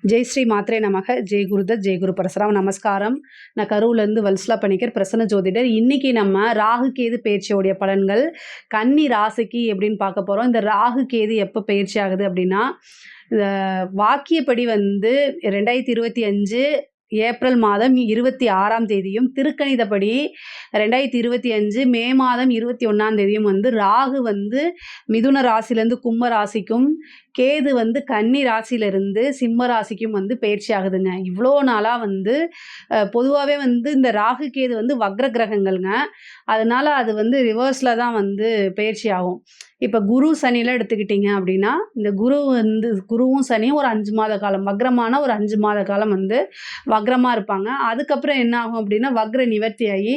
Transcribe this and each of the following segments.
ஜெய் ஸ்ரீ மாத்ரே நமக. ஜெய் குருதத், ஜெய் குரு பரசுராம். நமஸ்காரம். நான் கரூர்லேருந்து வல்சலா பணிக்கர், பிரசன்ன ஜோதிடர். இன்னைக்கு நம்ம ராகு கேது பயிற்சியோடைய பலன்கள் கன்னி ராசிக்கு எப்படின்னு பார்க்க போகிறோம். இந்த ராகு கேது எப்போ பயிற்சி ஆகுது அப்படின்னா, இந்த வாக்கியப்படி 2025 ஏப்ரல் மாதம் 26ஆம் தேதியும், திருக்கணிதப்படி 2025 மே மாதம் 21ஆம் தேதியும் ராகு மிதுன ராசிலேருந்து கும்ப ராசிக்கும், கேது கன்னி ராசியிலிருந்து சிம்ம ராசிக்கும் பயிற்சி ஆகுதுங்க. இவ்வளோ நாளாக பொதுவாகவே இந்த ராகு கேது வக்ர கிரகங்கள்ங்க. அதனால அது ரிவர்ஸில் தான் பயிற்சி ஆகும். இப்போ குரு சனியில் எடுத்துக்கிட்டிங்க அப்படின்னா, இந்த குருவும் சனியும் ஒரு 5 மாத காலம் வக்ரமான ஒரு 5 மாத காலம் வக்ரமாக இருப்பாங்க. அதுக்கப்புறம் என்ன ஆகும் அப்படின்னா, வக்ர நிவர்த்தி ஆகி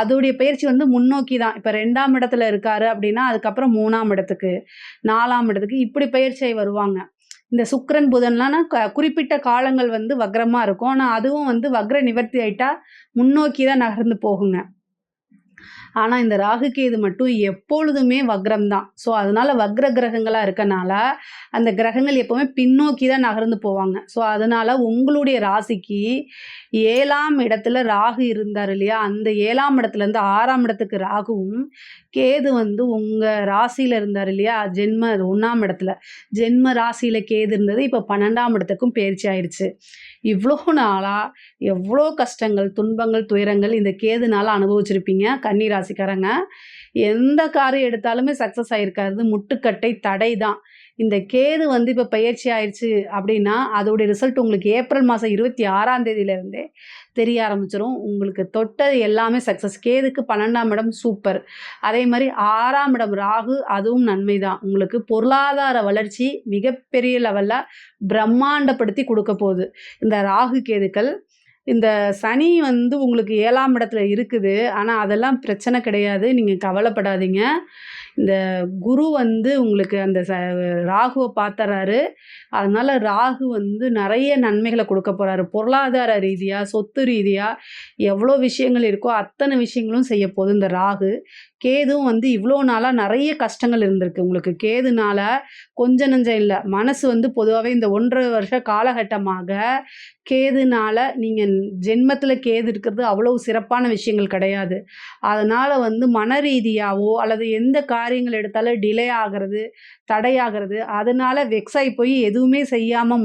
அதோடைய பயிற்சி முன்னோக்கி தான். இப்போ 2ஆம் இடத்துல இருக்காரு அப்படின்னா, அதுக்கப்புறம் 3ஆம் இடத்துக்கு, 4ஆம் இடத்துக்கு இப்படி பயிற்சியாகி வருவாங்க. இந்த சுக்கிரன் புதன்லாம் குறிப்பிட்ட காலங்கள் வக்ரமாக இருக்கும். ஆனால் அதுவும் வக்ர நிவர்த்தி ஆகிட்டா முன்னோக்கி தான் நகர்ந்து போகுங்க. ஆனால் இந்த ராகு கேது மட்டும் எப்பொழுதுமே வக்ரம் தான். ஸோ அதனால் வக்ர கிரகங்களாக இருக்கனால அந்த கிரகங்கள் எப்போவுமே பின்னோக்கி தான் நகர்ந்து போவாங்க. ஸோ அதனால் உங்களுடைய ராசிக்கு 7ஆம் இடத்துல ராகு இருந்தார் இல்லையா, அந்த 7ஆம் இடத்துலேருந்து 6ஆம் இடத்துக்கு ராகுவும், கேது உங்கள் ராசியில் இருந்தார் இல்லையா, ஜென்ம 1ஆம் இடத்துல ஜென்ம ராசியில் கேது இருந்தது. இப்போ 12ஆம் இடத்துக்கும் பயிற்சி ஆயிடுச்சு. இவ்வளோ நாளாக எவ்வளோ கஷ்டங்கள், துன்பங்கள், துயரங்கள் இந்த கேதுனால அனுபவிச்சிருப்பீங்க கன்னி ராசிக்காரங்க. எந்த காரியம் எடுத்தாலுமே சக்ஸஸ் ஆகிருக்காது. முட்டுக்கட்டை, தடை தான். இந்த கேது இப்போ பயிற்சி ஆயிடுச்சு அப்படின்னா அதோடைய ரிசல்ட் உங்களுக்கு ஏப்ரல் மாதம் 26ஆம் தேதியிலேருந்தே தெரிய ஆரம்பிச்சிடும். உங்களுக்கு தொட்டது எல்லாமே சக்ஸஸ். கேதுக்கு 12ஆம் இடம் சூப்பர். அதே மாதிரி 6ஆம் இடம் ராகு, அதுவும் நன்மை தான். உங்களுக்கு பொருளாதார வளர்ச்சி மிகப்பெரிய லெவலில் பிரம்மாண்டப்படுத்தி கொடுக்க போகுது இந்த ராகு கேதுக்கள். இந்த சனி உங்களுக்கு 7ஆம் இடத்துல இருக்குது. ஆனால் அதெல்லாம் பிரச்சனை கிடையாது, நீங்கள் கவலைப்படாதீங்க. இந்த குரு உங்களுக்கு அந்த ராகுவை பார்த்துறாரு. அதனால் ராகு நிறைய நன்மைகளை கொடுக்க போகிறாரு. பொருளாதார ரீதியாக, சொத்து ரீதியாக எவ்வளோ விஷயங்கள் இருக்கோ அத்தனை விஷயங்களும் செய்ய போகுது இந்த ராகு. கேதுவும் இவ்வளோ நாளாக நிறைய கஷ்டங்கள் இருந்திருக்கு உங்களுக்கு. கேதுனால கொஞ்சம் நஞ்சம் இல்லை, மனசு பொதுவாகவே இந்த 1.5 வருஷ காலகட்டமாக கேதுனால நீங்கள் ஜென்மத்தில் கேது இருக்கிறது அவ்வளோ சிறப்பான விஷயங்கள் கிடையாது. அதனால் மன ரீதியாகவோ அல்லது எந்த காரியங்கள் எடுத்தாலும் டிலே ஆகிறது, தடையாகிறது, அதனால் வெக்ஸாகி போய் எதுவுமே செய்யாமல்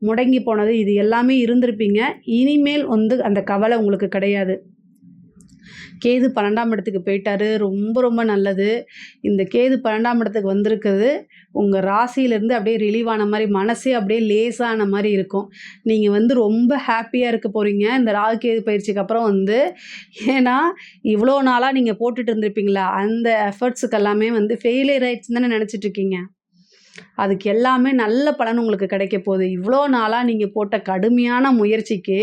முடங்கி போனது, இது எல்லாமே இருந்திருப்பீங்க. இனிமேல் அந்த கவலை உங்களுக்கு கிடையாது. கேது 12ஆம் இடத்துக்கு போயிட்டாரு. ரொம்ப ரொம்ப நல்லது. இந்த கேது 12ஆம் இடத்துக்கு வந்திருக்குது உங்கள் ராசியிலேருந்து அப்படியே ரிலீவ் ஆன மாதிரி, மனசே அப்படியே லேசான மாதிரி இருக்கும். நீங்கள் ரொம்ப ஹாப்பியாக இருக்க போகிறீங்க இந்த ராகு கேது பயிற்சிக்கு அப்புறம் ஏன்னா இவ்வளோ நாளாக நீங்கள் போட்டுட்டு இருந்திருப்பீங்களா, அந்த எஃபர்ட்ஸுக்கு எல்லாமே ஃபெயிலியர் ஆயிடுச்சுன்னு தானே நினச்சிட்ருக்கீங்க. அதுக்கு எல்லாமே நல்ல பலன் உங்களுக்கு கிடைக்க போகுது. இவ்வளோ நாளாக நீங்கள் போட்ட கடுமையான முயற்சிக்கு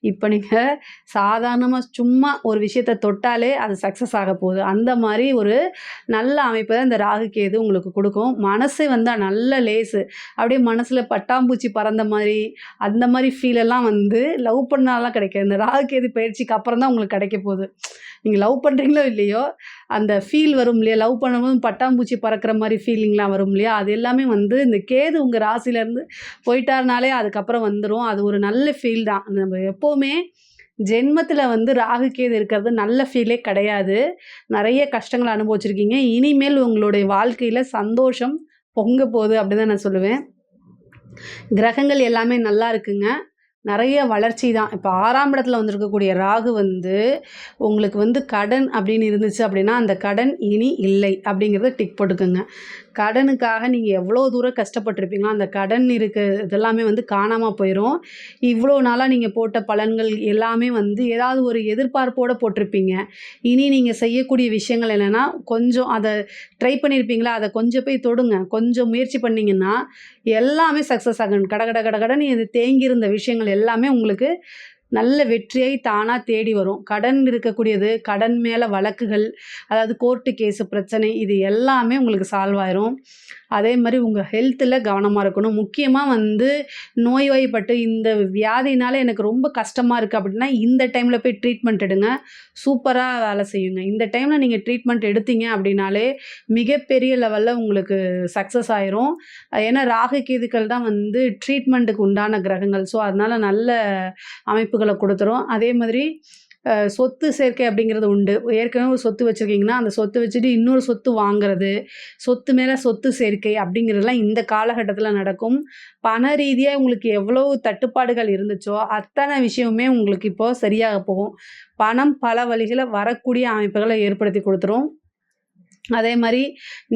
இப்போ நீங்கள் சாதாரணமாக சும்மா ஒரு விஷயத்தை தொட்டாலே அது சக்ஸஸ் ஆக போகுது. அந்த மாதிரி ஒரு நல்ல அமைப்பை தான் இந்த ராகு கேது உங்களுக்கு கொடுக்கும். மனசு நல்ல லேசு, அப்படியே மனசில் பட்டாம்பூச்சி பறந்த மாதிரி, அந்த மாதிரி ஃபீலெல்லாம் லவ் பண்ணாலாம் கிடைக்காது. இந்த ராகு கேது பயிற்சிக்கு அப்புறம் தான் உங்களுக்கு கிடைக்க போகுது. நீங்கள் லவ் பண்ணுறீங்களோ இல்லையோ, அந்த ஃபீல் வரும் இல்லையா, லவ் பண்ணும்போது பட்டாம்பூச்சி பறக்கிற மாதிரி ஃபீலிங்லாம் வரும் இல்லையா, அது எல்லாமே இந்த கேது உங்கள் ராசியிலேருந்து போயிட்டாருனாலே அதுக்கப்புறம் வந்துடும். அது ஒரு நல்ல ஃபீல் தான். நம்ம எப்போவுமே ஜென்மத்தில் ராகு கேது இருக்கிறது நல்ல ஃபீலே கிடையாது. நிறைய கஷ்டங்களை அனுபவிச்சிருக்கீங்க. இனிமேல் உங்களுடைய வாழ்க்கையில் சந்தோஷம் பொங்க போகுது அப்படி தான் நான் சொல்லுவேன். கிரகங்கள் எல்லாமே நல்லா இருக்குங்க. நிறைய வளர்ச்சி தான். இப்போ 6ஆம் இடத்துல வந்திருக்கக்கூடிய ராகு உங்களுக்கு கடன் அப்படின்னு இருந்துச்சு அப்படின்னா, அந்த கடன் இனி இல்லை அப்படிங்கிறத டிக் போட்டுக்கோங்க. கடனுக்காக நீங்கள் எவ்வளோ தூரம் கஷ்டப்பட்டுருப்பீங்களோ அந்த கடன் இதெல்லாமே காணாமல் போயிடும். இவ்வளோ நாளாக நீங்கள் போட்ட பலன்கள் எல்லாமே ஏதாவது ஒரு எதிர்பார்ப்போடு போட்டிருப்பீங்க. இனி நீங்கள் செய்யக்கூடிய விஷயங்கள் என்னென்னா, கொஞ்சம் அதை ட்ரை பண்ணியிருப்பீங்களா, அதை கொஞ்சம் போய் தொடுங்க. கொஞ்சம் முயற்சி பண்ணிங்கன்னா எல்லாமே சக்ஸஸ் ஆகணும். கடன்னு இது தேங்கியிருந்த விஷயங்கள் எல்லாமே உங்களுக்கு நல்ல வெற்றியை தானாக தேடி வரும். கடன் இருக்கக்கூடியது, கடன் மேலே வழக்குகள், அதாவது கோர்ட்டு கேஸு பிரச்சனை, இது எல்லாமே உங்களுக்கு சால்வ் ஆயிரும். அதே மாதிரி உங்கள் ஹெல்த்தில் கவனமாக இருக்கணும். முக்கியமாக வந்து நோய்வாய்ப்பட்டு இந்த வியாதினால எனக்கு ரொம்ப கஷ்டமாக இருக்குது அப்படின்னா இந்த டைமில் போய் ட்ரீட்மெண்ட் எடுங்க. சூப்பராக வேலை செய்யுங்க. இந்த டைமில் நீங்கள் ட்ரீட்மெண்ட் எடுத்தீங்க அப்படின்னாலே மிகப்பெரிய லெவலில் உங்களுக்கு சக்ஸஸ் ஆயிரும். ஏன்னா ராகு கேதுக்கள் தான் வந்து ட்ரீட்மெண்ட்டுக்கு உண்டான கிரகங்கள். ஸோ அதனால் நல்ல அமைப்புகளை கொடுத்துரும். அதே மாதிரி சொத்து சேர்க்கை அப்படிங்கிறது உண்டு. ஏற்கனவே ஒரு சொத்து வச்சுருக்கீங்கன்னா அந்த சொத்து வச்சுட்டு இன்னொரு சொத்து வாங்குறது, சொத்து மேலே சொத்து சேர்க்கை அப்படிங்கிறதுலாம் இந்த காலகட்டத்தில் நடக்கும். பண ரீதியாக உங்களுக்கு எவ்வளோ தட்டுப்பாடுகள் இருந்துச்சோ அத்தனை விஷயமுமே உங்களுக்கு இப்போது சரியாக போகும். பணம் பல வழிகளை வரக்கூடிய அமைப்புகளை ஏற்படுத்தி கொடுத்துரும். அதே மாதிரி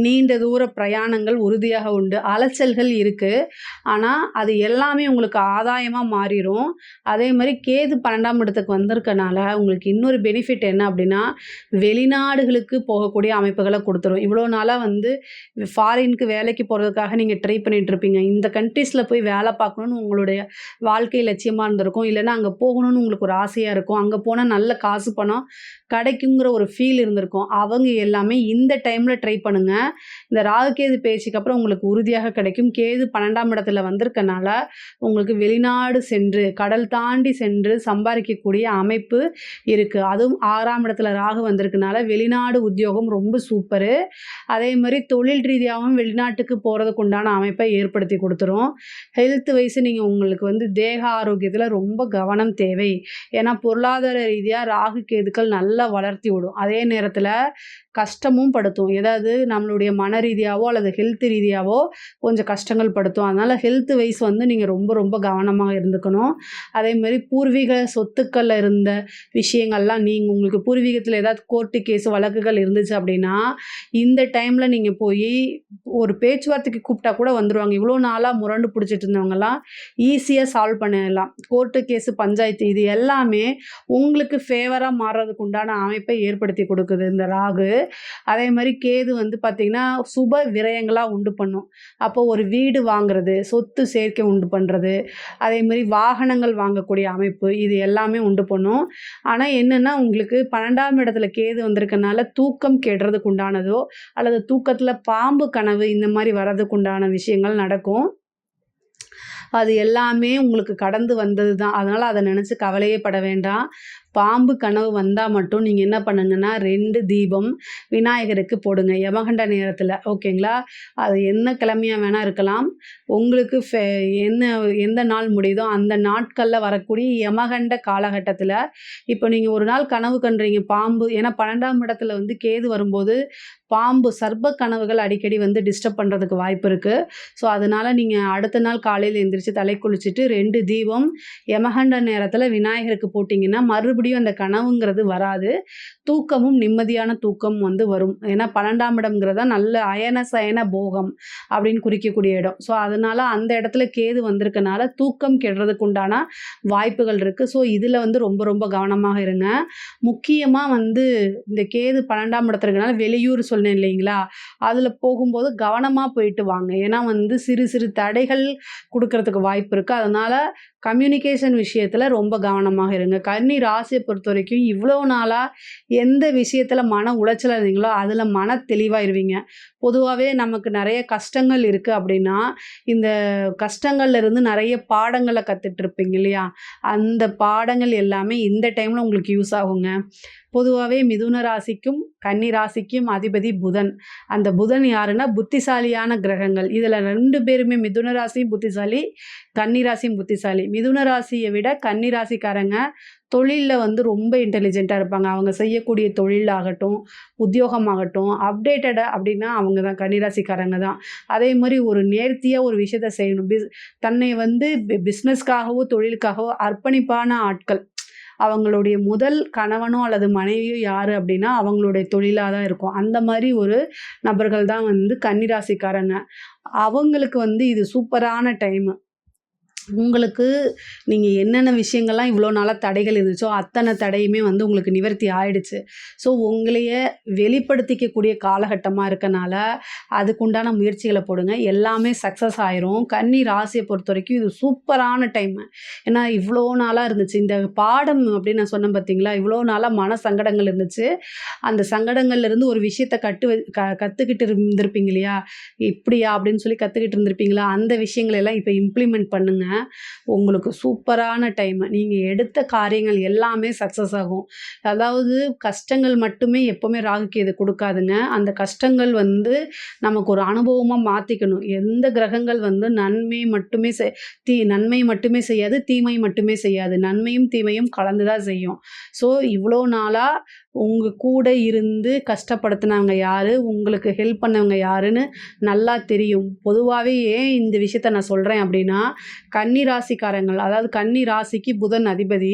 நீண்ட தூர பிரயாணங்கள் உறுதியாக உண்டு. அலைச்சல்கள் இருக்குது. ஆனால் அது எல்லாமே உங்களுக்கு ஆதாயமாக மாறிடும். அதே மாதிரி கேது 12ஆம் இடத்துக்கு வந்திருக்கனால உங்களுக்கு இன்னொரு பெனிஃபிட் என்ன அப்படின்னா வெளிநாடுகளுக்கு போகக்கூடிய அமைப்புகளை கொடுத்துரும். இவ்வளோ நாளாக வந்து ஃபாரினுக்கு வேலைக்கு போகிறதுக்காக நீங்கள் ட்ரை பண்ணிகிட்ருப்பீங்க. இந்த கண்ட்ரீஸில் போய் வேலை பார்க்கணுன்னு உங்களுடைய வாழ்க்கை லட்சியமாக இருந்திருக்கும். இல்லைன்னா அங்கே போகணுன்னு உங்களுக்கு ஒரு ஆசையாக இருக்கும். அங்கே போனால் நல்ல காசு பணம் கிடைக்குங்கிற ஒரு ஃபீல் இருந்திருக்கும். அவங்க எல்லாமே இந்த டைமில் ட்ரை பண்ணுங்கள். இந்த ராகு கேது பயிற்சிக்கு அப்புறம் உங்களுக்கு உறுதியாக கிடைக்கும். கேது 12ஆம் இடத்துல வந்திருக்கனால உங்களுக்கு வெளிநாடு சென்று கடல் தாண்டி சென்று சம்பாதிக்கக்கூடிய அமைப்பு இருக்குது. அதுவும் 6ஆம் இடத்துல ராகு வந்திருக்கனால வெளிநாடு உத்தியோகம் ரொம்ப சூப்பரு. அதே மாதிரி தொழில் ரீதியாகவும் வெளிநாட்டுக்கு போகிறதுக்கு உண்டான அமைப்பை ஏற்படுத்தி கொடுத்துரும். ஹெல்த் வைஸ் நீங்கள் உங்களுக்கு வந்து தேக ஆரோக்கியத்தில் ரொம்ப கவனம் தேவை. ஏன்னா பொருளாதார ரீதியாக ராகு கேதுக்கள் நல்லா வளர்த்தி விடும். அதே நேரத்தில் கஷ்டமும் படுத்தும். ஏதாவது நம்மளுடைய மன ரீதியாவோ அல்லது ஹெல்த் ரீதியாவோ கொஞ்சம் கஷ்டங்கள் படுத்தும். அதனால் ஹெல்த் வைஸ் வந்து நீங்கள் ரொம்ப ரொம்ப கவனமாக இருந்துக்கணும். அதேமாதிரி பூர்வீக சொத்துக்களில் இருந்த விஷயங்கள்லாம் உங்களுக்கு பூர்வீகத்தில் ஏதாவது கோர்ட்டு கேஸ் வழக்குகள் இருந்துச்சு அப்படின்னா இந்த டைமில் நீங்கள் போய் ஒரு பேச்சுவார்த்தைக்கு கூப்பிட்டா கூட வந்துடுவாங்க. இவ்வளோ நாளாக முரண்டு பிடிச்சிட்டு இருந்தவங்கலாம் ஈஸியாக சால்வ் பண்ணிடலாம். கோர்ட்டு கேஸு பஞ்சாயத்து இது எல்லாமே உங்களுக்கு ஃபேவராக மாறுறதுக்கு உண்டான அமைப்பை ஏற்படுத்தி கொடுக்குது இந்த ராகு. அதே மாதிரி கேது வந்து பார்த்திங்கன்னா சுப விரயங்களாக உண்டு பண்ணும். அப்போது ஒரு வீடு வாங்குறது, சொத்து சேர்க்கை உண்டு பண்ணுறது, அதே மாதிரி வாகனங்கள் வாங்கக்கூடிய அமைப்பு இது எல்லாமே உண்டு பண்ணும். ஆனால் என்னென்னா உங்களுக்கு 12ஆம் இடத்துல கேது வந்திருக்கனால தூக்கம் கெடுறதுக்கு உண்டானதோ அல்லது தூக்கத்தில் பாம்பு கனவு இந்த மாதிரி வர்றதுக்கு உண்டான விஷயங்கள் நடக்கும். அது எல்லாமே உங்களுக்கு கடந்து வந்தது தான். அதனால் அதை நினச்சி கவலையே பட வேண்டாம். பாம்பு கனவு வந்தால் மட்டும் நீங்கள் என்ன பண்ணுங்கன்னா 2 தீபம் விநாயகருக்கு போடுங்க யமகண்ட நேரத்தில். ஓகேங்களா? அது என்ன கிழமையாக வேணால் இருக்கலாம். உங்களுக்கு எந்த நாள் முடியுதோ அந்த நாட்களில் வரக்கூடிய யமகண்ட காலகட்டத்தில் இப்போ நீங்கள் ஒரு நாள் கனவு கண்டுறீங்க பாம்பு. ஏன்னா 12ஆம் இடத்துல வந்து கேது வரும்போது பாம்பு சர்ப்ப கனவுகள் அடிக்கடி வந்து டிஸ்டர்ப் பண்ணுறதுக்கு வாய்ப்பு இருக்குது. ஸோ அதனால் நீங்கள் அடுத்த நாள் காலையில் எழுந்திரிச்சு தலை குளிச்சுட்டு 2 தீபம் யமகண்ட நேரத்தில் விநாயகருக்கு போட்டிங்கன்னா மறுபடியும் அந்த கனவுங்கிறது வராது. தூக்கமும் நிம்மதியான தூக்கம் வந்து வரும். ஏன்னா 12ஆம் இடம்ங்கிறத நல்ல அயன சயன போகம் அப்படின்னு குறிக்கக்கூடிய இடம். ஸோ அதனால் அந்த இடத்துல கேது வந்திருக்கனால தூக்கம் கெடுறதுக்கு உண்டான வாய்ப்புகள் இருக்குது. ஸோ இதில் வந்து ரொம்ப ரொம்ப கவனமாக இருங்க. முக்கியமாக வந்து இந்த கேது 12ஆம் இடத்துல இருக்கனால வெளியூர் சொன்னேன் இல்லைங்களா? அதில் போகும்போது கவனமாக போயிட்டு வாங்க. ஏன்னா வந்து சிறு சிறு தடைகள் கொடுக்கறதுக்கு வாய்ப்பு இருக்குது. அதனால் கம்யூனிகேஷன் விஷயத்தில் ரொம்ப கவனமாக இருங்க. கன்னி ராசியை பொறுத்த வரைக்கும் இவ்வளோ நாளாக எந்த விஷயத்தில் மன உளைச்சலாக இருந்தீங்களோ அதில் மன தெளிவாயிருவீங்க. பொதுவாகவே நமக்கு நிறைய கஷ்டங்கள் இருக்குது அப்படின்னா இந்த கஷ்டங்கள்ல இருந்து நிறைய பாடங்களை கற்றுட்ருப்பீங்க இல்லையா? அந்த பாடங்கள் எல்லாமே இந்த டைமில் உங்களுக்கு யூஸ் ஆகுங்க. பொதுவாகவே மிதுன ராசிக்கும் கன்னி ராசிக்கும் அதிபதி புதன். அந்த புதன் யாருன்னா புத்திசாலியான கிரகங்கள். இதில் 2 பேருமே மிதுன ராசியும் புத்திசாலி, கன்னி ராசியும் புத்திசாலி. மிதுன ராசியை விட கன்னி ராசிக்காரங்க தொழிலில் வந்து ரொம்ப இன்டெலிஜென்ட்டாக இருப்பாங்க. அவங்க செய்யக்கூடிய தொழிலாகட்டும் உத்தியோகமாகட்டும் அப்டேட்டடாக அப்படின்னா அவங்க தான் கன்னிராசிக்காரங்க தான். அதே மாதிரி ஒரு நேர்த்தியாக ஒரு விஷயத்த செய்யணும். தன்னை வந்து பிஸ்னஸ்க்காகவோ தொழிலுக்காகவோ அர்ப்பணிப்பான ஆட்கள். அவங்களுடைய முதல் கணவனோ அல்லது மனைவியோ யார் அப்படின்னா அவங்களுடைய தொழிலாக தான் இருக்கும். அந்த மாதிரி ஒரு நபர்கள் தான் வந்து கன்னிராசிக்காரங்க. அவங்களுக்கு வந்து இது சூப்பரான டைமு. உங்களுக்கு நீங்க என்னென்ன விஷயங்கள்லாம் இவ்வளோ நாளா தடைகள் இருந்துச்சோ, அத்தனை தடையுமே வந்து உங்களுக்கு நிவர்த்தி ஆயிடுச்சு. ஸோ, உங்களைய வெளிப்படுத்திக்கக்கூடிய காலகட்டமா இருக்கனால, அதுக்குண்டான முயற்சிகள போடுங்க. எல்லாமே சக்சஸ் ஆயிரும். கன்னி ராசிய பொறுத்தவரைக்கும் இது சூப்பரான டைமு. ஏன்னா, இவ்வளோ நாளா இருந்துச்சு. இந்த பாடம் அப்படின்னு நான் சொன்னேன் பார்த்தீங்களா? இவ்வளோ நாளா மன சங்கடங்கள் இருந்துச்சு. அந்த சங்கடங்கள்லேருந்து ஒரு விஷயத்த கத்துக்கிட்டு இருந்திருப்பீங்க இல்லையா? இப்படியா? அப்படின்னு சொல்லி கத்துக்கிட்டு இருந்திருப்பீங்களா? அந்த விஷயங்கள எல்லாம் இப்ப இம்ப்ளிமெண்ட் பண்ணுங்க. உங்களுக்கு சூப்பரான டைமு. நீங்க எடுத்த காரியங்கள் எல்லாமே சக்சஸ் ஆகும். அதாவது கஷ்டங்கள் மட்டுமே எப்பவுமே ராகு கேது குடுக்காதுங்க. அந்த கஷ்டங்கள் வந்து நமக்கு ஒரு அனுபவமா மாத்திக்கணும். எந்த கிரகங்கள் வந்து நன்மை மட்டுமே செய்யாது, தீமை மட்டுமே செய்யாது. நன்மையும், தீமையும் கலந்து தான் செய்யும். ஸோ, இவ்வளோ நாளா உங்க கூட இருந்து கஷ்டப்படுத்துனவங்க யாரு? உங்களுக்கு ஹெல்ப் பண்ணவங்க யாருன்னு நல்லா தெரியும். பொதுவாவே ஏன் இந்த விஷயத்த நான் சொல்றேன் அப்டின்னா, கன்னி ராசிக்காரங்கள் அதாவது கன்னி ராசிக்கு புதன் அதிபதி.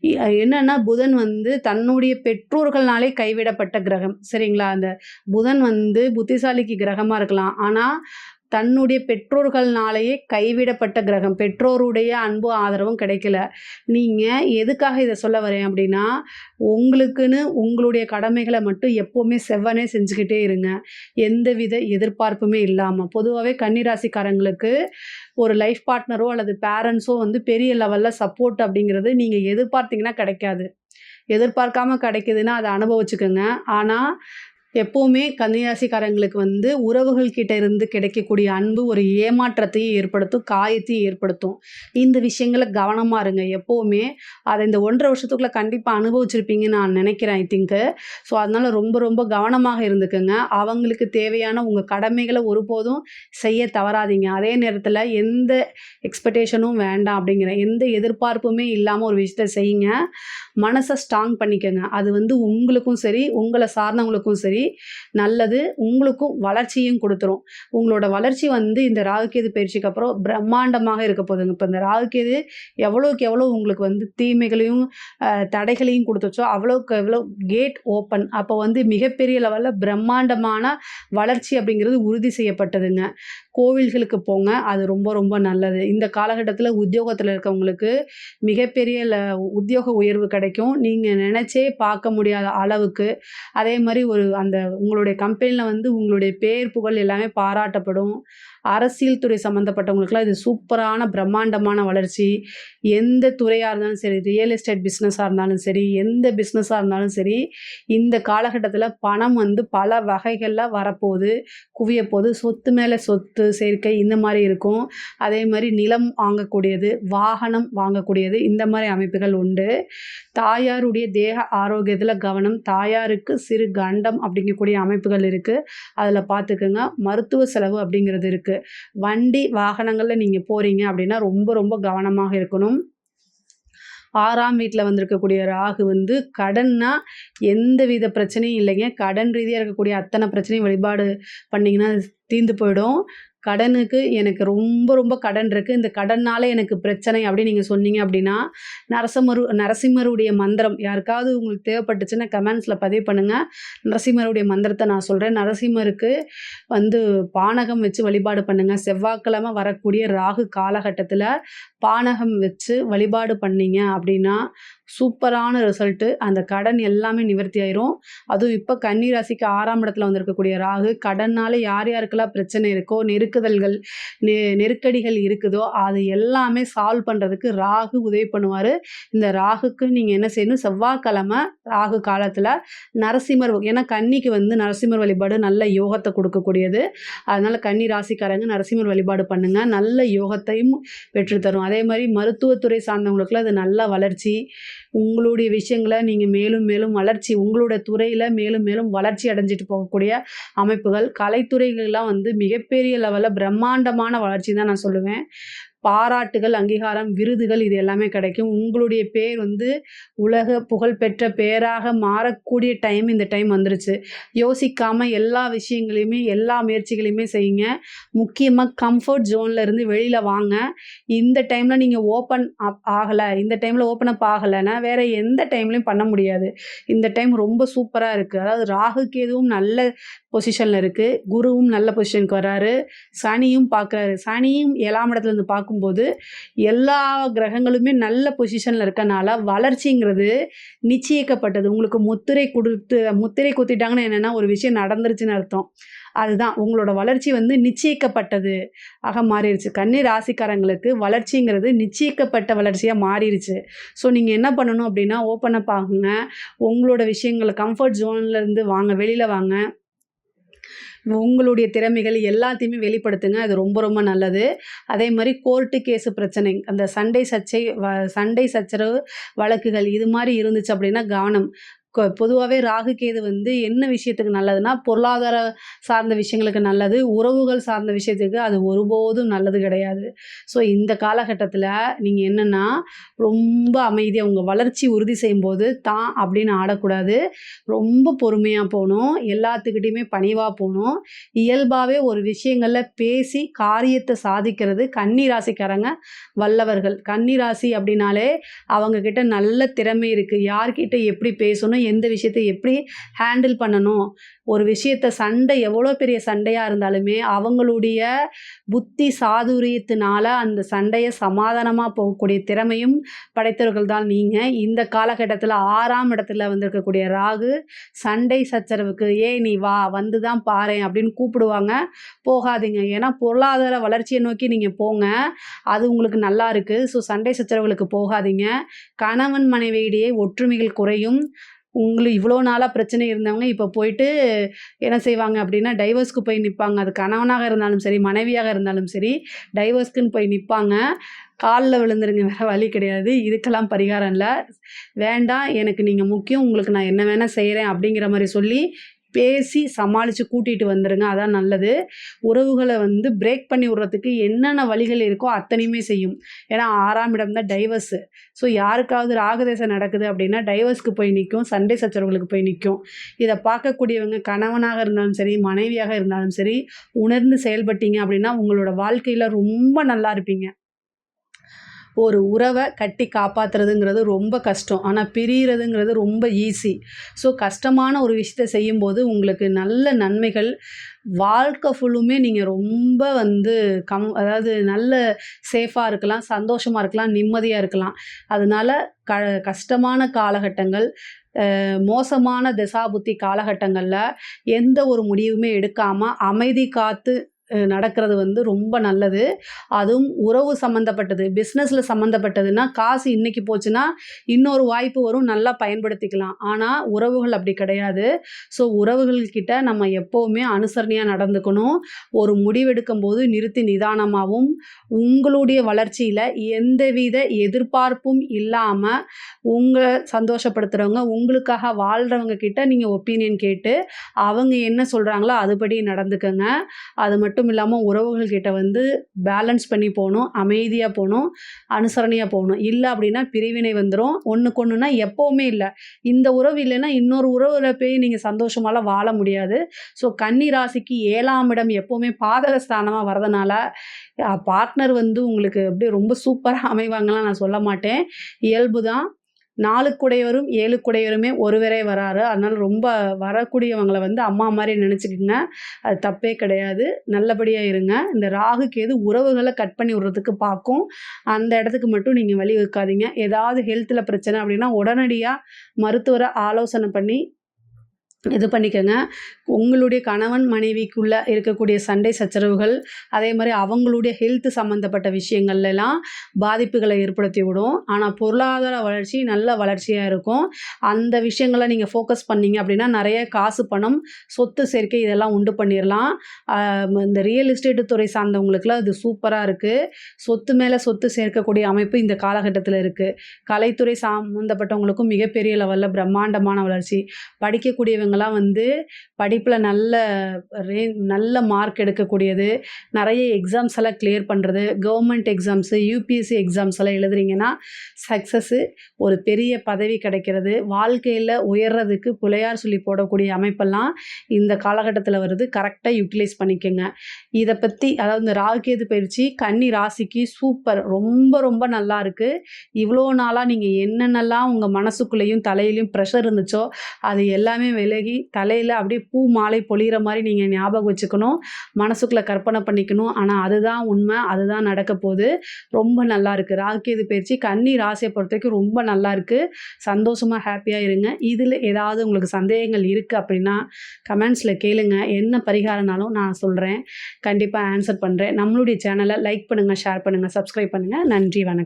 இ என்னன்னா புதன் வந்து தன்னுடைய பெற்றோர்கள்னாலே கைவிடப்பட்ட கிரகம். சரிங்களா? அந்த புதன் வந்து புத்திசாலிக்கு கிரகமா இருக்கலாம். ஆனா, தன்னுடைய பெற்றோர்கள்னாலேயே கைவிடப்பட்ட கிரகம். பெற்றோருடைய அன்பும், ஆதரவும் கிடைக்கல. நீங்க எதுக்காக இத சொல்ல வரேன் அப்டின்னா, உங்களுக்குன்னு உங்களுடைய கடமைகள மட்டும் எப்பவுமே செவ்வனே செஞ்சுக்கிட்டே இருங்க. எந்தவித எதிர்பார்ப்புமே இல்லாம. பொதுவாவே கன்னி ராசிக்காரங்களுக்கு ஒரு லைஃப் பார்ட்னரோ அல்லது பேரண்ட்ஸோ வந்து பெரிய லெவல்ல சப்போர்ட் அப்படிங்கிறது நீங்க எதிர்பார்த்தீங்கன்னா கிடைக்காது. எதிர்பார்க்காம கிடைக்குதுன்னா, அத அனுபவிச்சுக்கங்க. ஆனா, எப்பவுமே கன்னிராசிக்காரங்களுக்கு வந்து உறவுகள் கிட்ட இருந்து கிடைக்கக்கூடிய அன்பு ஒரு ஏமாற்றத்தையும் ஏற்படுத்தும், காயத்தையும் ஏற்படுத்தும். இந்த விஷயங்கள்ல கவனமா இருங்க எப்பவுமே. அத இந்த 1 1/2 வருஷத்துக்குள்ள கண்டிப்பா அனுபவிச்சிருப்பீங்கன்னு நான் நினைக்கிறேன் ஐ திங்க்கு. ஸோ, அதனால ரொம்ப ரொம்ப கவனமாக இருந்துக்கங்க. அவங்களுக்கு தேவையான உங்க கடமைகள ஒருபோதும் செய்ய தவறாதீங்க. அதே நேரத்தில எந்த எக்ஸ்பெக்டேஷனும் வேண்டாம் அப்படிங்கிறேன். எந்த எதிர்பார்ப்புமே இல்லாம ஒரு விஷயத்த செய்யுங்க. மனச ஸ்ட்ராங் பண்ணிக்கங்க. அது வந்து உங்களுக்கும் சரி, உங்கள சார்ந்தவங்களுக்கும் சரி நல்லது. உங்களுக்கும் வளர்ச்சியும் குடுத்துரும். உங்களோட வளர்ச்சி வந்து இந்த ராகுகேது பயிற்சிக்கு அப்புறம் பிரம்மாண்டமாக இருக்க போதுங்க. இப்ப இந்த ராகுகேது எவ்வளவுக்கு எவ்வளோ உங்களுக்கு வந்து தீமைகளையும், தடைகளையும் குடுத்துச்சோ, அவ்வளவுக்கு எவ்வளோ கேட் ஓப்பன். அப்போ வந்து மிகப்பெரிய லெவல்ல பிரம்மாண்டமான வளர்ச்சி அப்படிங்கிறது உறுதி செய்யப்பட்டதுங்க. கோவில்களுக்கு போங்க. அது ரொம்ப ரொம்ப நல்லது. இந்த காலகட்டத்தில உத்தியோகத்தில இருக்கவங்களுக்கு மிகப்பெரிய உத்தியோக உயர்வு கிடைக்கும். நீங்க நினைச்சே பார்க்க முடியாத அளவுக்கு. அதே மாரி அந்த உங்களுடைய கம்பெனில வந்து உங்களுடைய பேர், புகழ் எல்லாமே பாராட்டப்படும். அரசியல் துறை சம்மந்தப்பட்டவங்களுக்குலாம் இது சூப்பரான பிரம்மாண்டமான வளர்ச்சி. எந்த துறையா இருந்தாலும் சரி, ரியல் எஸ்டேட் பிசினஸா இருந்தாலும் சரி, எந்த பிசினஸா இருந்தாலும் சரி, இந்த காலகட்டத்தில பணம் வந்து பல வகைகள்ல வரப்போது, குவியப்போது. சொத்து மேல சொத்து சேர்க்கை இந்த மாரி இருக்கும். அதே மாரி நிலம் வாங்கக்கூடியது, வாகனம் வாங்கக்கூடியது இந்த மாரி அமைப்புகள் உண்டு. தாயாருடைய தேக ஆரோக்கியத்தில கவனம். தாயாருக்கு சிறு கண்டம் அப்படிங்கக்கூடிய அமைப்புகள் இருக்கு. அதில பார்த்துக்கங்க. மருத்துவ செலவு அப்படிங்கிறது இருக்கு. வண்டி, வாகனங்கள்ல நீங்க போறீங்க அப்படின்னா, ரொம்ப ரொம்ப கவனமாக இருக்கணும். 6ஆம் வீட்ல வந்திருக்கக்கூடிய ராகு வந்து கடன்னா எந்தவித பிரச்சனையும் இல்லைங்க. கடன் ரீதியா இருக்கக்கூடிய அத்தனை பிரச்சனையும் வழிபாடு பண்ணீங்கன்னா, அது தீர்ந்து போயிடும். கடனுக்கு எனக்கு ரொம்ப ரொம்ப கடன் இருக்கு. இந்த கடன்னால எனக்கு பிரச்சனை அப்படின்னு நீங்க சொன்னீங்க அப்படின்னா, நரசிம்மருடைய மந்திரம் யாருக்காவது உங்களுக்கு தேவைப்பட்டுச்சுன்னா கமெண்ட்ஸ்ல பதிவு பண்ணுங்க. நரசிம்மருடைய மந்திரத்த நான் சொல்றேன். நரசிம்மருக்கு வந்து பானகம் வச்சு வழிபாடு பண்ணுங்க. செவ்வாய்க்கிழமை வரக்கூடிய ராகு காலகட்டத்தில பானகம் வச்சு வழிபாடு பண்ணீங்க அப்படின்னா, சூப்பரான ரிசல்ட்டு. அந்த கடன் எல்லாமே நிவர்த்தி ஆயிரும். அதுவும் இப்ப கன்னி ராசிக்கு 6ஆம் இடத்துல வந்திருக்கக்கூடிய ராகு, கடன்னால யார் யாருக்கெல்லாம் பிரச்சனை இருக்கோ, நெருக்குதல்கள், நெருக்கடிகள் இருக்குதோ, அது எல்லாமே சால்வ் பண்றதுக்கு ராகு உதவி பண்ணுவாரு. இந்த ராகுக்கு நீங்க என்ன செய்யணும், செவ்வாய்க்கிழமை ராகு காலத்துல ஏன்னா கன்னிக்கு வந்து நரசிம்மர் வழிபாடு நல்ல யோகத்த குடுக்கக்கூடியது. அதனால கன்னி ராசிக்காரங்க நரசிம்மர் வழிபாடு பண்ணுங்க. நல்ல யோகத்தையும் பெற்று தரும். அதே மாரி மருத்துவத்துறை சார்ந்தவங்களுக்குலாம் அது நல்ல வளர்ச்சி. உங்களுடைய விஷயங்கள நீங்க மேலும் மேலும் உங்களோட துறையில மேலும் மேலும் வளர்ச்சி அடைஞ்சுட்டு போகக்கூடிய அமைப்புகள். கலைத்துறைகள்லாம் வந்து மிகப்பெரிய லெவல்ல பிரம்மாண்டமான வளர்ச்சி தான் நான் சொல்லுவேன். பாராட்டுகள், அங்கீகாரம், விருதுகள் இது எல்லாமே கிடைக்கும். உங்களுடைய பேர் வந்து உலக புகழ்பெற்ற பேராக மாறக்கூடிய இந்த டைம் வந்துருச்சு. யோசிக்காம எல்லா விஷயங்களையுமே, எல்லா முயற்சிகளையுமே செய்யுங்க. முக்கியமா கம்ஃபர்ட் ஜோன்ல இருந்து வெளியில வாங்க. இந்த டைம்ல நீங்க இந்த டைம்ல ஓப்பன் அப் ஆகலன்னா, வேற எந்த டைம்லயும் பண்ண முடியாது. இந்த டைம் ரொம்ப சூப்பரா இருக்கு. அதாவது ராகு, கேதுவும் நல்ல பொசிஷன்ல இருக்கு. குருவும் நல்ல பொசிஷனுக்கு வராரு. சனியும் பார்க்குறாரு. சனியும் 7ஆம் இடத்துல இருந்து பார்க்கும்போது பார்க்கும்போது எல்லா கிரகங்களுமே நல்ல பொசிஷனில் இருக்கனால வளர்ச்சிங்கிறது நிச்சயிக்கப்பட்டது. உங்களுக்கு முத்திரை குத்திட்டாங்கன்னா என்னென்னா ஒரு விஷயம் நடந்துருச்சுன்னு அர்த்தம். அதுதான் உங்களோட வளர்ச்சி வந்து நிச்சயிக்கப்பட்டது ஆக மாறிடுச்சு. கன்னி ராசிக்காரங்களுக்கு வளர்ச்சிங்கிறது நிச்சயிக்கப்பட்ட வளர்ச்சியாக மாறிடுச்சு. ஸோ நீங்கள் என்ன பண்ணணும் அப்படின்னா ஓப்பன் அப் ஆகுங்க. உங்களோட விஷயங்களை கம்ஃபர்ட் ஜோன்லேருந்து வாங்க, வெளியில் வாங்க. உங்களுடைய திறமைகள் எல்லாத்தையுமே வெளிப்படுத்துங்க. அது ரொம்ப ரொம்ப நல்லது. அதே மாதிரி கோர்ட்டு கேஸு பிரச்சனை, அந்த சண்டை சச்சரவு வழக்குகள் இது மாதிரி இருந்துச்சு அப்படின்னா கவனம். பொதுவாகவே ராகு கேது வந்து என்ன விஷயத்துக்கு நல்லதுன்னா பொருளாதார சார்ந்த விஷயங்களுக்கு நல்லது. உறவுகள் சார்ந்த விஷயத்துக்கு அது ஒருபோதும் நல்லது கிடையாது. ஸோ இந்த காலகட்டத்தில் நீங்கள் என்னென்னா ரொம்ப அமைதியாக உங்கள் வளர்ச்சி உறுதி செய்யும்போது தான் அப்படின்னு ஆடக்கூடாது. ரொம்ப பொறுமையாக போகணும். எல்லாத்துக்கிட்டையுமே பணிவாக போகணும். இயல்பாகவே ஒரு விஷயங்களில் பேசி காரியத்தை சாதிக்கிறது கன்னி ராசிக்காரங்க வல்லவர்கள். கன்னி ராசி அப்படின்னாலே அவங்கக்கிட்ட நல்ல திறமை இருக்குது. யார்கிட்ட எப்படி பேசணும், எந்த விஷயத்தை எப்படி ஹேண்டில் பண்ணணும். ஒரு விஷயத்தை எவ்வளோ பெரிய சண்டையாக இருந்தாலுமே அவங்களுடைய புத்தி சாதுரியத்தினால அந்த சண்டையை சமாதானமாக போகக்கூடிய திறமையும் படைத்தவர்கள் தான் நீங்கள். இந்த காலகட்டத்தில் 6ஆம் இடத்துல வந்திருக்கக்கூடிய ராகு சண்டை சச்சரவுக்கு நீ வா வந்து தான் பாரேன் அப்படின்னு கூப்பிடுவாங்க. போகாதீங்க. ஏன்னா பொருளாதார வளர்ச்சியை நோக்கி நீங்கள் போங்க. அது உங்களுக்கு நல்லா இருக்குது. ஸோ சண்டை சச்சரவுகளுக்கு போகாதீங்க. கணவன் மனைவியிடையே ஒற்றுமைகள் குறையும். உங்களுக்கு இவ்வளோ நாளாக பிரச்சனை இருந்தவங்க இப்போ போயிட்டு என்ன செய்வாங்க அப்படின்னா டைவர்ஸ்க்கு போய் நிற்பாங்க. அது கணவனாக இருந்தாலும் சரி, மனைவியாக இருந்தாலும் சரி, டைவர்ஸ்க்குன்னு போய் நிற்பாங்க. காலில் விழுந்துருங்க, வேறு வழி கிடையாது. இதுக்கெல்லாம் பரிகாரம் இல்லை. வேண்டாம், எனக்கு நீங்கள் முக்கியம், உங்களுக்கு நான் என்ன வேணால் செய்கிறேன் அப்படிங்கிற மாதிரி சொல்லி பேசி சமாளித்து கூட்டிகிட்டு வந்துடுங்க. அதான் நல்லது. உறவுகளை வந்து பிரேக் பண்ணி விட்றதுக்கு என்னென்ன வழிகள் இருக்கோ அத்தனையுமே செய்யும். ஏன்னா 6ஆம் இடம் தான் டைவர்ஸு. ஸோ யாருக்காவது ராகதேசம் நடக்குது அப்படின்னா டைவர்ஸ்க்கு போய் நிற்கும், சண்டை சச்சரவுகளுக்கு போய் நிற்கும். இதை பார்க்கக்கூடியவங்க கணவனாக இருந்தாலும் சரி, மனைவியாக இருந்தாலும் சரி, உணர்ந்து செயல்பட்டீங்க அப்படின்னா உங்களோட வாழ்க்கையில் ரொம்ப நல்லா இருப்பீங்க. ஒரு உறவை கட்டி காப்பாற்றுறதுங்கிறது ரொம்ப கஷ்டம். ஆனால் பிரிகிறதுங்கிறது ரொம்ப ஈஸி. ஸோ கஷ்டமான ஒரு விஷயத்த செய்யும்போது உங்களுக்கு நல்ல நன்மைகள் வாழ்க்கை ஃபுல்லுமே நீங்கள் ரொம்ப வந்து அதாவது நல்ல சேஃபாக இருக்கலாம், சந்தோஷமாக இருக்கலாம், நிம்மதியாக இருக்கலாம். அதனால கஷ்டமான காலகட்டங்கள், மோசமான தசாபுத்தி காலகட்டங்களில் எந்த ஒரு முடிவுமே எடுக்காமல் அமைதி காத்து நடக்கிறது வந்து ரொம்ப நல்லது. அதுவும் உறவு சம்மந்தப்பட்டது, பிஸ்னஸில் சம்மந்தப்பட்டதுன்னா காசு இன்றைக்கி போச்சுன்னா இன்னொரு வாய்ப்பு வரும், நல்லா பயன்படுத்திக்கலாம். ஆனால் உறவுகள் அப்படி கிடையாது. ஸோ உறவுகள்கிட்ட நம்ம எப்போவுமே அனுசரணையாக நடந்துக்கணும். ஒரு முடிவெடுக்கும் போது நிறுத்தி நிதானமாகவும் உங்களுடைய வளர்ச்சியில் எந்தவித எதிர்பார்ப்பும் இல்லாமல் சந்தோஷப்படுத்துகிறவங்க, உங்களுக்காக வாழ்கிறவங்க கிட்ட நீங்கள் ஒப்பீனியன் கேட்டு அவங்க என்ன சொல்கிறாங்களோ அதுபடி நடந்துக்கங்க. அது மட்டும் இல்லாமல் உறவுகள் கிட்ட வந்து பேலன்ஸ் பண்ணி போகணும், அமைதியாக போகணும், அனுசரணையாக போகணும். இல்லை அப்படின்னா பிரிவினை வந்துடும். ஒன்றுக்கு ஒன்றுனா எப்போவுமே இல்லை. இந்த உறவு இல்லைன்னா இன்னொரு உறவில் போய் நீங்கள் சந்தோஷமாலாம் வாழ முடியாது. ஸோ கன்னி ராசிக்கு 7ஆம் இடம் எப்போவுமே பாதக ஸ்தானமாக வரதுனால பார்ட்னர் வந்து உங்களுக்கு அப்படியே ரொம்ப சூப்பராக அமைவாங்கலாம் நான் சொல்ல மாட்டேன். இயல்பு தான். 4க்குடையவரும் 7க்குடையவருமே ஒருவரே வராரு. அதனால் ரொம்ப வரக்கூடியவங்களை வந்து அம்மா மாதிரி நினச்சிக்கோங்க. அது தப்பே கிடையாது. நல்லபடியாக இருங்க. இந்த ராகு கேது உறவுகளை கட் பண்ணி விடுறதுக்கு பார்க்கும். அந்த இடத்துக்கு மட்டும் நீங்கள் வழி வைக்காதீங்க. ஏதாவது ஹெல்த்தில் பிரச்சனை அப்படின்னா உடனடியாக மருத்துவரை ஆலோசனை பண்ணி இது பண்ணிக்கோங்க. உங்களுடைய கணவன் மனைவிக்குள்ளே இருக்கக்கூடிய சண்டை சச்சரவுகள், அதே மாதிரி அவங்களுடைய ஹெல்த் சம்மந்தப்பட்ட விஷயங்கள்லாம் பாதிப்புகளை ஏற்படுத்தி விடும். ஆனால் பொருளாதார வளர்ச்சி நல்ல வளர்ச்சியாக இருக்கும். அந்த விஷயங்களை நீங்கள் ஃபோக்கஸ் பண்ணிங்க அப்படின்னா நிறைய காசு, பணம், சொத்து சேர்க்கை இதெல்லாம் உண்டு பண்ணிடலாம். இந்த ரியல் எஸ்டேட்டு துறை சார்ந்தவங்களுக்குலாம் இது சூப்பராக இருக்குது. சொத்து மேலே சொத்து சேர்க்கக்கூடிய அமைப்பு இந்த காலகட்டத்தில் இருக்குது. கலைத்துறை சம்மந்தப்பட்டவங்களுக்கும் மிகப்பெரிய லெவலில் பிரம்மாண்டமான வளர்ச்சி. படிக்கக்கூடியவங்களாம் வந்து படிப்பில் நல்ல மார்க் எடுக்கக்கூடியது, நிறைய எக்ஸாம்ஸ் எல்லாம் கிளியர் பண்ணுறது, கவர்மெண்ட் எக்ஸாம்ஸு, யூபிஎஸ்சி எக்ஸாம்ஸ் எல்லாம் எழுதுறீங்கன்னா சக்ஸஸ்ஸு, ஒரு பெரிய பதவி கிடைக்கிறது, வாழ்க்கையில் உயர்றதுக்கு பிள்ளையார் சொல்லி போடக்கூடிய அமைப்பெல்லாம் இந்த காலகட்டத்தில் வருது. கரெக்டாக யூட்டிலைஸ் பண்ணிக்கோங்க. இதை பற்றி அதாவது இந்த ராகுகேது பயிற்சி கன்னி ராசிக்கு சூப்பர், ரொம்ப ரொம்ப நல்லா இருக்குது. இவ்வளோ நாளாக நீங்கள் என்னென்னலாம் உங்கள் மனசுக்குள்ளேயும் தலையிலையும் ப்ரெஷர் இருந்துச்சோ அது எல்லாமே விலகி ஆகி தலையில் அப்படியே பூ மாலை பொழியிற மாதிரி நீங்கள் ஞாபகம் வச்சுக்கணும், மனசுக்குள்ளே கற்பனை பண்ணிக்கணும். ஆனால் அதுதான் உண்மை, அதுதான் நடக்க போகுது. ரொம்ப நல்லா இருக்குது. ராகுகேது பயிற்சி கன்னி ராசியை பொறுத்த வரைக்கும் ரொம்ப நல்லா இருக்குது. சந்தோஷமாக ஹாப்பியாக இருங்க. இதில் ஏதாவது உங்களுக்கு சந்தேகங்கள் இருக்குது அப்படின்னா கமெண்ட்ஸில் கேளுங்க. என்ன பரிகாரம்னாலும் நான் சொல்கிறேன், கண்டிப்பாக ஆன்சர் பண்ணுறேன். நம்மளுடைய சேனலை லைக் பண்ணுங்கள், ஷேர் பண்ணுங்கள், சப்ஸ்கிரைப் பண்ணுங்கள். நன்றி, வணக்கம்.